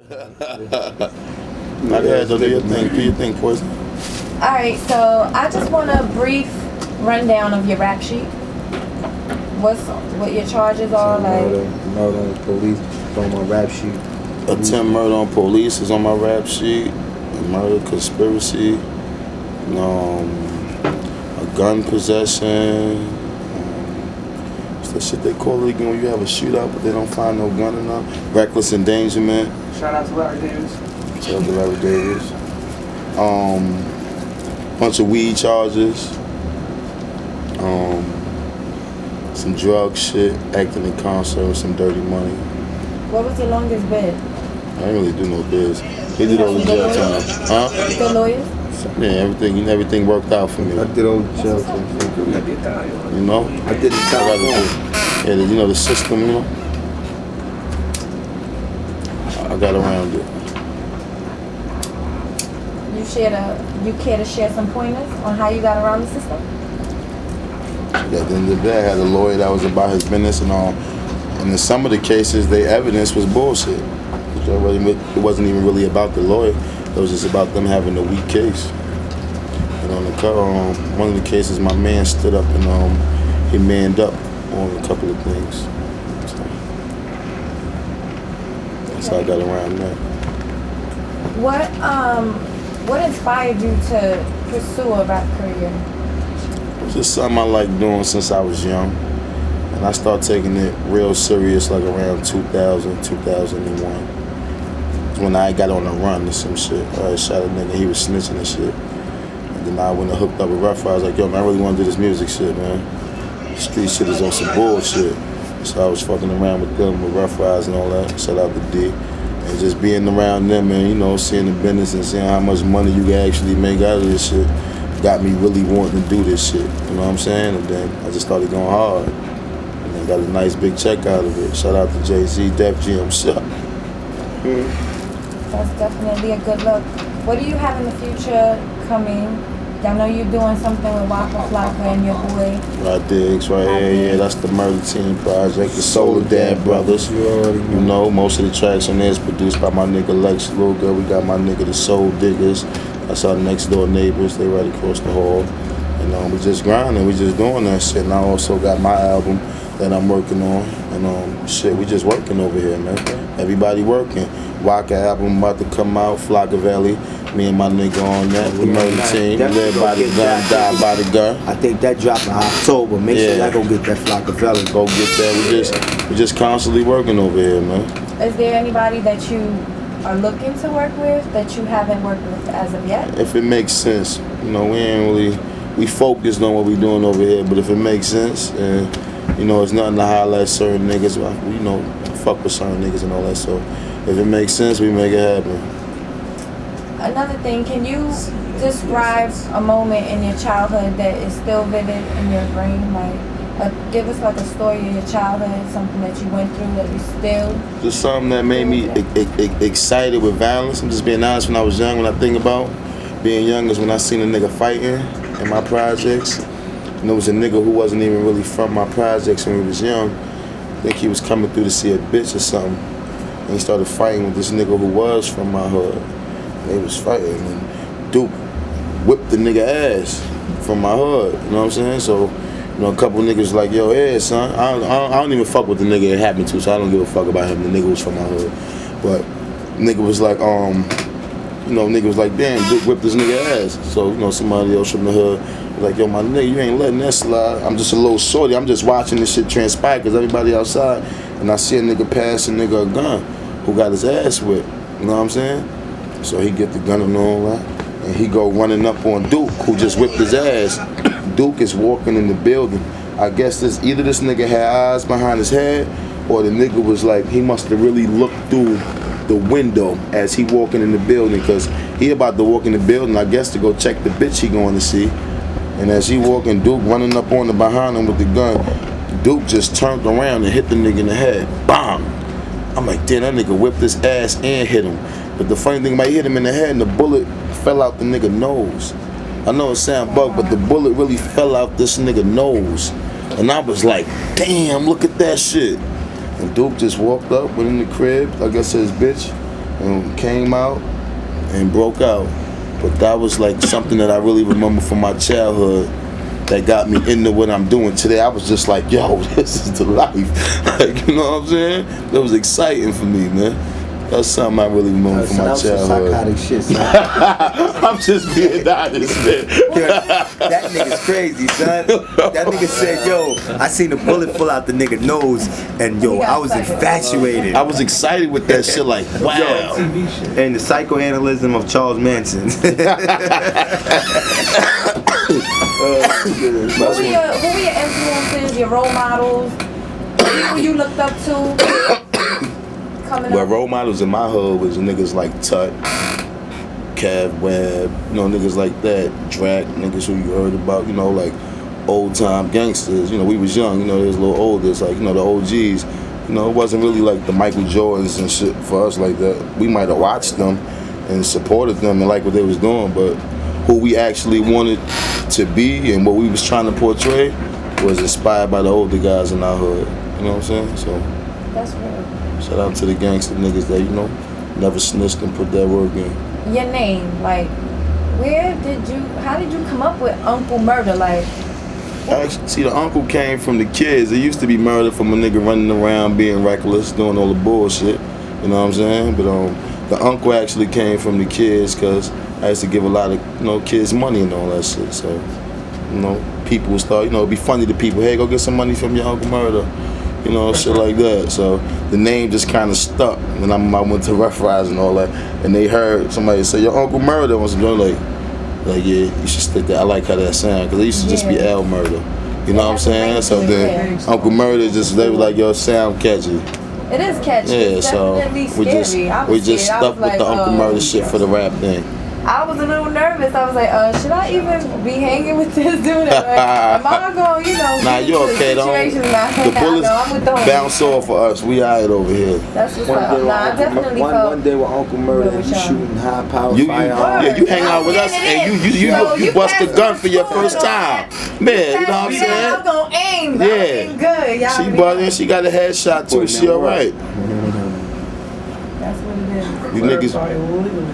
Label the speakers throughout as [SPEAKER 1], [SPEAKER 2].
[SPEAKER 1] Not ahead, though. Do your thing, Poison.
[SPEAKER 2] All right, so I just want a brief rundown of your rap sheet. What your charges are,
[SPEAKER 3] murder on police is on my rap sheet.
[SPEAKER 1] Attempt murder on police is on my rap sheet. Murder conspiracy. A gun possession. What's that shit they call it again when you have a shootout but they don't find no gun enough? Reckless endangerment.
[SPEAKER 4] Shout out to Rah Diggs.
[SPEAKER 1] Shout out to Rah Diggs. Bunch of weed charges. Some drug shit, acting in concert with some dirty money.
[SPEAKER 2] What was your longest bid?
[SPEAKER 1] I didn't really do no biz. He did all the jail time. Huh?
[SPEAKER 2] The lawyers?
[SPEAKER 1] Yeah, everything worked out for me.
[SPEAKER 3] I did all the jail time.
[SPEAKER 1] You know?
[SPEAKER 3] I did the time.
[SPEAKER 1] Yeah, you know, the system, you know? I got around it.
[SPEAKER 2] You care to share some pointers on how you got around the system?
[SPEAKER 1] Yeah, at the end of the day, I had a lawyer that was about his business and all. And in some of the cases, the evidence was bullshit. It wasn't even really about the lawyer. It was just about them having a weak case. And on one of the cases, my man stood up and he manned up on a couple of things. So that's how I got around that.
[SPEAKER 2] What inspired you to pursue a rap career?
[SPEAKER 1] It's just something I like doing since I was young. And I started taking it real serious like around 2000, 2001. It's when I got on the run and some shit. I shot a nigga, he was snitching and shit. And then I went and hooked up with Rough Riders, like, yo, man, I really want to do this music shit, man. Street shit is on some bullshit. So I was fucking around with them, with Rough Riders and all that. Shout out to D. And just being around them and, you know, seeing the business and seeing how much money you can actually make out of this shit got me really wanting to do this shit. You know what I'm saying? And then I just started going hard. And I got a nice big check out of it. Shout out to Jay-Z, Def G himself.
[SPEAKER 2] That's definitely a good look. What do you have in the future coming? I know you're doing something with Waka Flocka and your boy.
[SPEAKER 1] Rah Diggs, right here, yeah, that's the Murder Team project, the Solar Dad Brothers. You know, most of the tracks on there is produced by my nigga Lex Luger. We got my nigga the Soul Diggers. That's our next door neighbors. They right across the hall. And we just grinding, we just doing that shit. And I also got my album that I'm working on. And shit, we just working over here, man. Everybody working. Waka album about to come out, Flocka Valley. Me and my nigga on that. The Murder Team. Live by the gun, die by the gun.
[SPEAKER 3] I think that dropped in October. Make sure y'all go get that Flocka Valley.
[SPEAKER 1] Go get that. We just constantly working over here, man.
[SPEAKER 2] Is there anybody that you are looking to work with that you haven't worked with as of yet?
[SPEAKER 1] If it makes sense. You know, we focused on what we doing over here, but if it makes sense, and you know, it's nothing to highlight certain niggas. You know, fuck with certain niggas and all that. So if it makes sense, we make it happen.
[SPEAKER 2] Another thing, can you describe a moment in your childhood that is still vivid in your brain? Like, give us like a story of your childhood, something that you went through that you still...
[SPEAKER 1] Just something that made me excited with violence. I'm just being honest, when I was young, when I think about being young is when I seen a nigga fighting in my projects. And there was a nigga who wasn't even really from my projects when he was young. I think he was coming through to see a bitch or something. And he started fighting with this nigga who was from my hood. They was fighting, and Duke whipped the nigga ass from my hood. You know what I'm saying? So, you know, a couple niggas like, yo, yeah, son. I don't even fuck with the nigga it happened to, so I don't give a fuck about him. The nigga was from my hood, but nigga was like, you know, nigga was like, damn, Duke whipped this nigga ass. So, you know, somebody else from the hood was like, yo, my nigga, you ain't letting that slide. I'm just a little shorty. I'm just watching this shit transpire because everybody outside, and I see a nigga pass a nigga a gun who got his ass whipped. You know what I'm saying? So he get the gun and all that, and he go running up on Duke, who just whipped his ass. Duke is walking in the building. I guess either this nigga had eyes behind his head, or the nigga was like, he must have really looked through the window as he walking in the building, because he about to walk in the building, I guess, to go check the bitch he going to see. And as he walking, Duke running up on the behind him with the gun, Duke just turned around and hit the nigga in the head. Bam! I'm like, damn, that nigga whipped his ass and hit him. But the funny thing about it, he hit him in the head and the bullet fell out the nigga nose. I know it sound bug, but the bullet really fell out this nigga nose. And I was like, damn, look at that shit. And Duke just walked up, went in the crib, like I said, his bitch, and came out and broke out. But that was like something that I really remember from my childhood that got me into what I'm doing today. I was just like, yo, this is the life. Like, you know what I'm saying? That was exciting for me, man. That's something I really remember from my childhood.
[SPEAKER 3] Psychotic shit, son.
[SPEAKER 1] I'm just being honest, man.
[SPEAKER 3] That nigga's crazy, son. That nigga said, yo, I seen a bullet fall out the nigga nose, and yo, I was infatuated.
[SPEAKER 1] I was excited with that shit, like, wow.
[SPEAKER 3] And the psychoanalysis of Charles Manson.
[SPEAKER 2] Who were your influences, your role models, people you looked up to?
[SPEAKER 1] Well, role models in my hood was niggas like Tut, Cav Webb, you know, niggas like that, Drac, niggas who you heard about, you know, like old time gangsters. You know, we was young, you know, they was a little older. It's like, you know, the OGs. You know, it wasn't really like the Michael Jordans and shit for us like that. We might have watched them and supported them and liked what they was doing, but who we actually wanted to be and what we was trying to portray was inspired by the older guys in our hood. You know what I'm saying? So
[SPEAKER 2] that's real.
[SPEAKER 1] Shout out to the gangster niggas that, you know, never snitched and put that work in.
[SPEAKER 2] Your name, like, how did you come up with Uncle Murda? Like,
[SPEAKER 1] actually, see, the uncle came from the kids. It used to be murder from a nigga running around being reckless, doing all the bullshit. You know what I'm saying? But the uncle actually came from the kids because I used to give a lot of, you know, kids money and all that shit. So, you know, people would start, you know, it'd be funny to people, hey, go get some money from your Uncle Murda. You know, shit like that. So the name just kind of stuck when I went to Rough Riders and all that, and they heard somebody say, "Your Uncle Murda," was like, yeah, you should stick that. I like how that sound because it used to just be L Murda. You know what I'm saying? So then Uncle Murda just they was like, "Yo, sound catchy."
[SPEAKER 2] It is catchy.
[SPEAKER 1] Yeah,
[SPEAKER 2] it's
[SPEAKER 1] so we just stuck with the Uncle Murda shit for the rap thing.
[SPEAKER 2] I was a little nervous. I was like, should I even be hanging with this dude? Like, am I going, you know,
[SPEAKER 1] nah, you okay, the bullets bounce off for us. We alright over here.
[SPEAKER 2] That's what's up. Nah, I definitely felt.
[SPEAKER 3] One day with Uncle Murda, you shooting high power firearms.
[SPEAKER 1] Yeah, you hang out with us and you bust a gun for your first time. Man, you know what I'm saying?
[SPEAKER 2] I was going to aim. Yeah. Good. Y'all
[SPEAKER 1] she buzzing, she got a headshot too. She alright.
[SPEAKER 2] That's what it is.
[SPEAKER 1] You niggas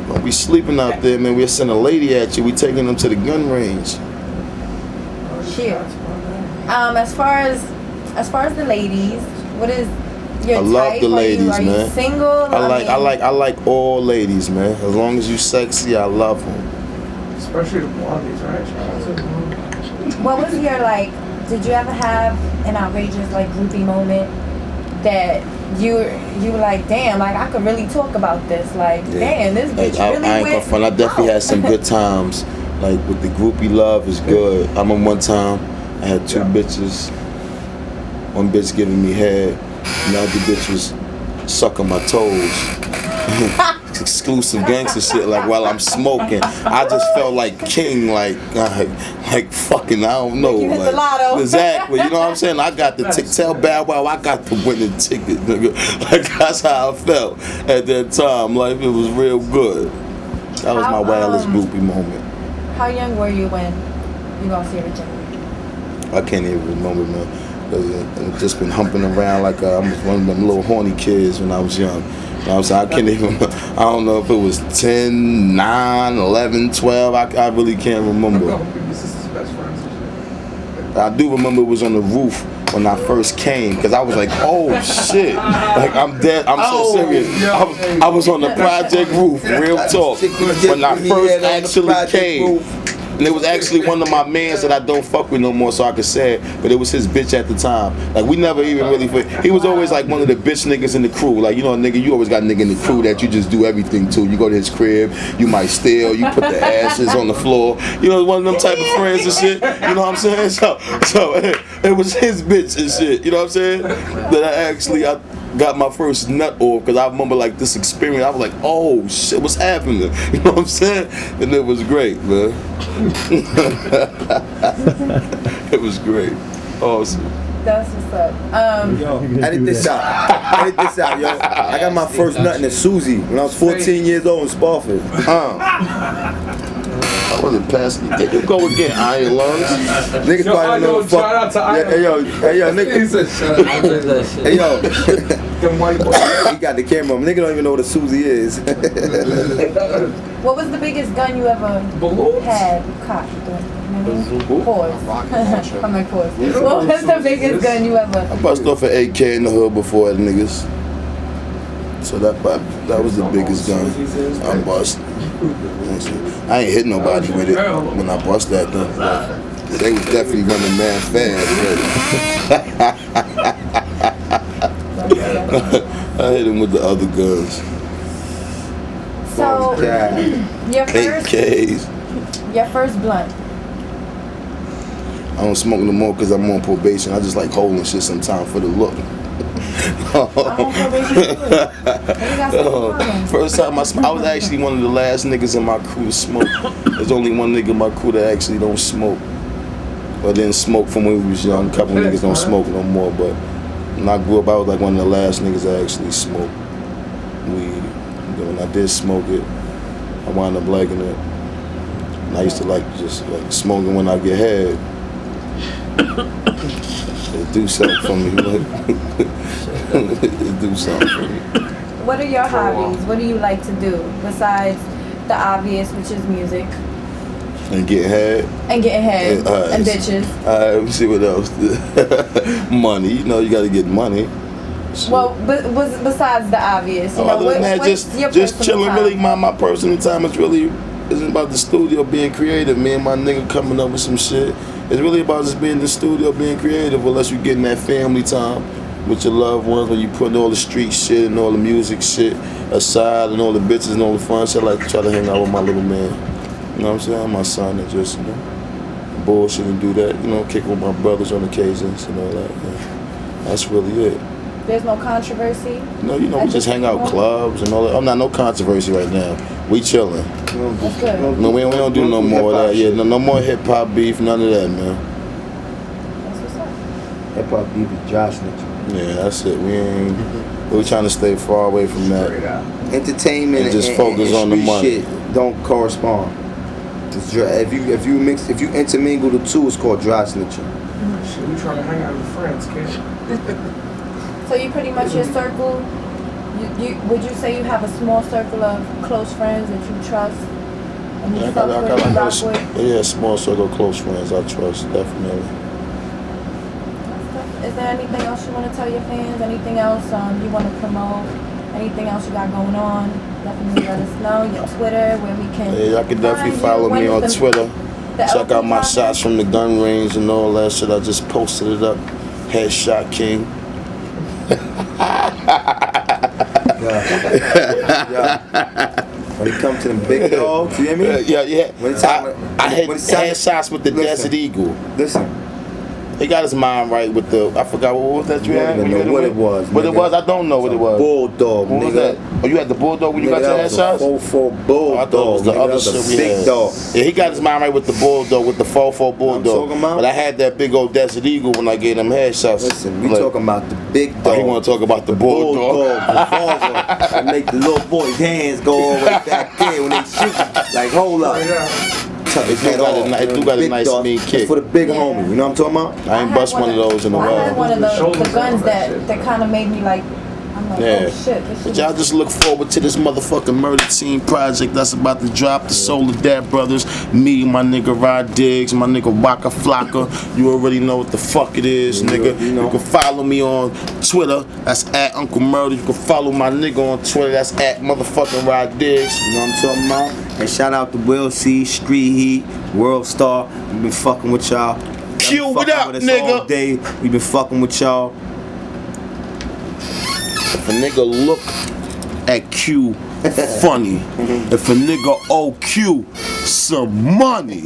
[SPEAKER 1] don't be sleeping out there, man. We'll send a lady at you. We taking them to the gun range.
[SPEAKER 2] Sure. As far as the ladies, what is your type?
[SPEAKER 1] I love the ladies,
[SPEAKER 2] are you
[SPEAKER 1] man.
[SPEAKER 2] Single?
[SPEAKER 1] I like all ladies, man. As long as you sexy, I love them.
[SPEAKER 4] Especially the blondies, right?
[SPEAKER 2] What was your did you ever have an outrageous groupie moment that you were like, damn, I could really talk about this, damn, this bitch really
[SPEAKER 1] I ain't gonna front. I definitely had some good times. Like with the groupie love is good. I remember one time I had two bitches. One bitch giving me head, and the other bitch was sucking my toes. Exclusive gangster shit, while I'm smoking. I just felt like king, like fucking, I don't know.
[SPEAKER 2] You hit the lotto.
[SPEAKER 1] Exactly, you know what I'm saying? I got the ticket. Tell Bow Wow I got the winning ticket, nigga. That's how I felt at that time. It was real good. That was my wildest groupie moment.
[SPEAKER 2] How young were you when you gonna see Richard?
[SPEAKER 1] I can't even remember, man. I've just been humping around like I was one of them little horny kids when I was young. You know what I'm saying? I can't even, I don't know if it was 10, 9, 11, 12. I really can't remember. I do remember it was on the roof when I first came because I was like, oh shit. I'm dead. I'm so serious. I was on the project roof, real talk. When I first actually came. And it was actually one of my mans that I don't fuck with no more, so I could say it, but it was his bitch at the time. We never even really, he was always one of the bitch niggas in the crew. Nigga, you always got a nigga in the crew that you just do everything to. You go to his crib, you might steal, you put the ashes on the floor. You know, one of them type of friends and shit. You know what I'm saying? So it was his bitch and shit. You know what I'm saying? That I got my first nut off because I remember this experience. I was like, oh shit, what's happening? You know what I'm saying? And it was great, man. It was great. Awesome.
[SPEAKER 2] That's what's up.
[SPEAKER 3] Yo, edit this out, yo. I got my first nut in a Susie when I was 14 years old in Spofford.
[SPEAKER 1] For the past, there you go again, Iron Lungs.
[SPEAKER 3] Niggas probably know the fuck.
[SPEAKER 4] Shout out to Iron.
[SPEAKER 3] Hey yo, nigga.
[SPEAKER 4] He said, shut up.
[SPEAKER 3] Hey yo,
[SPEAKER 4] Them white boys.
[SPEAKER 3] he got the camera. Nigga don't even know what a Susie is.
[SPEAKER 2] What was the biggest gun you ever
[SPEAKER 4] Balloons?
[SPEAKER 2] had cocked? Pause. I'm like, pause. What was the biggest gun you ever?
[SPEAKER 1] I bust off an AK in the hood before the niggas. So that was the biggest gun I bust. I ain't hit nobody with it when I bust that thing. They was definitely running mad fast. I hit him with the other guns.
[SPEAKER 2] So, your
[SPEAKER 1] AKs.
[SPEAKER 2] first blunt.
[SPEAKER 1] I don't smoke no more because I'm on probation. I just like holding shit sometimes for the look. First time I was actually one of the last niggas in my crew to smoke. There's only one nigga in my crew that actually don't smoke. Or didn't smoke from when we was young. A couple niggas don't smoke no more, but when I grew up, I was like one of the last niggas that actually smoked weed. When I did smoke it, I wound up liking it. And I used to like just like smoking when I get head. It do something for me. It do something for me.
[SPEAKER 2] What are your hobbies? What do you like to do besides the obvious, which is music?
[SPEAKER 1] And getting head.
[SPEAKER 2] And getting head. And bitches.
[SPEAKER 1] Let me see what else. Money. You know, you got to get money. So.
[SPEAKER 2] Well, besides the obvious, you know,
[SPEAKER 1] other than that,
[SPEAKER 2] what's your
[SPEAKER 1] just chilling.
[SPEAKER 2] time?
[SPEAKER 1] Really, my personal time is really isn't about the studio being creative. Me and my nigga coming up with some shit. It's really about just being in the studio, being creative. Unless you getting that family time with your loved ones, when you putting all the street shit and all the music shit aside and all the bitches and all the fun shit. I like to try to hang out with my little man. You know what I'm saying? My son and just, you know, bullshit and do that. You know, kick with my brothers on occasions and all that. Yeah. That's really it.
[SPEAKER 2] There's no controversy?
[SPEAKER 1] No, you know, we just hang out clubs and all that. I'm not no controversy right now. We chilling.
[SPEAKER 2] That's good.
[SPEAKER 1] No, we don't do no more of that. Yeah, no more hip-hop beef, none of that, man.
[SPEAKER 2] That's what's up.
[SPEAKER 3] Hip hop beef with Josh Mitchell.
[SPEAKER 1] Yeah, that's it. We trying to stay far away from that.
[SPEAKER 3] Entertainment
[SPEAKER 1] And just focus on the
[SPEAKER 3] street
[SPEAKER 1] money.
[SPEAKER 3] Shit don't correspond. If you intermingle the two, it's called dry snitching.
[SPEAKER 4] Shit, we trying to hang out with friends, kid.
[SPEAKER 2] So you pretty much your circle, would you say you have a small circle of close friends that you trust and you fuck with and rock with?
[SPEAKER 1] Yeah, small circle of close friends I trust, definitely.
[SPEAKER 2] Is there anything else you want to tell your fans? Anything else you want to promote? Anything else you got going on? Definitely let us know. Your Twitter, where we can.
[SPEAKER 1] Yeah, y'all can definitely follow me on Twitter. Check out my shots from the gun range and all that shit. I just posted it up. Headshot King.
[SPEAKER 3] When it comes to them big dogs, you hear me?
[SPEAKER 1] Yeah. I had headshots with the Desert Eagle.
[SPEAKER 3] Listen.
[SPEAKER 1] He got his mind right with the. I forgot what was that you had.
[SPEAKER 3] I don't know what it was.
[SPEAKER 1] What it was? I don't know what it was.
[SPEAKER 3] Bulldog,
[SPEAKER 1] what
[SPEAKER 3] nigga.
[SPEAKER 1] Was that? Oh, you had the bulldog when you got your headshots?
[SPEAKER 3] 4-4 bulldog.
[SPEAKER 1] I thought it was the other shit we
[SPEAKER 3] big
[SPEAKER 1] had.
[SPEAKER 3] dog.
[SPEAKER 1] Yeah, he got his mind right with the bulldog, with the 4-4 bulldog. But I had that big old Desert Eagle when I gave them headshots.
[SPEAKER 3] Listen, we talking about the big dog.
[SPEAKER 1] Oh, he want to talk about the bulldog.
[SPEAKER 3] The father. And make the little boy's hands go all the way back there when they shoot. Like, hold up.
[SPEAKER 1] It do got a nice mean kick.
[SPEAKER 3] It's for the big homie, you know what I'm talking about?
[SPEAKER 1] I ain't bust one of those in a
[SPEAKER 2] I had
[SPEAKER 1] while.
[SPEAKER 2] one of the guns that kind of made me like, I'm like,
[SPEAKER 1] Yeah.
[SPEAKER 2] oh shit.
[SPEAKER 1] But y'all just look forward to this motherfucking Murder Team project that's about to drop. The Soul of Dad Brothers, me, my nigga Rah Diggs, my nigga Waka Flocka. You already know what the fuck it is, nigga. You can follow me on Twitter. That's at Uncle Murda. You can follow my nigga on Twitter. That's at motherfucking Rah Diggs.
[SPEAKER 3] You know what I'm talking about? And shout out to Will C, Street Heat, World Star. We been fucking with y'all.
[SPEAKER 1] Q, what up, nigga?
[SPEAKER 3] All day. We been fucking with y'all.
[SPEAKER 1] If a nigga look at Q funny, if a nigga owe Q some money,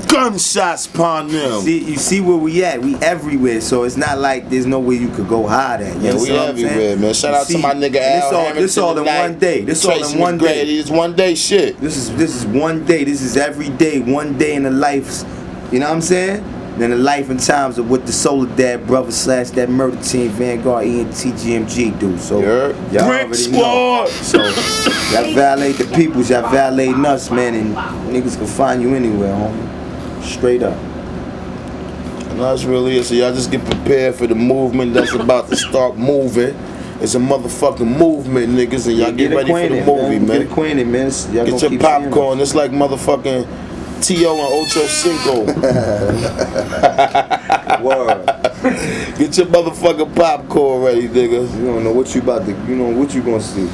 [SPEAKER 1] gunshots Pon Dem.
[SPEAKER 3] You see where we at? We everywhere, so it's not like there's no way you could go hide at.
[SPEAKER 1] Yeah, we everywhere, man. Shout out to my nigga Al.
[SPEAKER 3] This all in one day. This all in one day.
[SPEAKER 1] It's one day shit.
[SPEAKER 3] This is one day. This is every day. One day in the life. You know what I'm saying? Then the life and times of what the Solar Dad brothers / that murder team, Vanguard, ENT, GMG do. So y'all
[SPEAKER 1] Brick
[SPEAKER 3] already
[SPEAKER 1] Squad.
[SPEAKER 3] know. So y'all violate the peoples, y'all violating us, man, and niggas can find you anywhere, homie. Straight up.
[SPEAKER 1] And that's really it. So y'all just get prepared for the movement that's about to start moving. It's a motherfucking movement, niggas, and y'all get ready for the movie, man.
[SPEAKER 3] Get acquainted, man. Y'all
[SPEAKER 1] Get your popcorn. It's like motherfucking T.O. and Ocho Cinco.
[SPEAKER 3] Word.
[SPEAKER 1] Get your motherfucking popcorn ready, niggas.
[SPEAKER 3] You don't know what you about to, you know what you gonna see.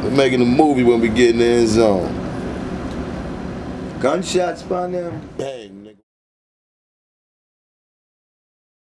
[SPEAKER 1] We're making a movie when we get in the end zone.
[SPEAKER 3] Gunshots, Pon Dem.
[SPEAKER 1] Bang.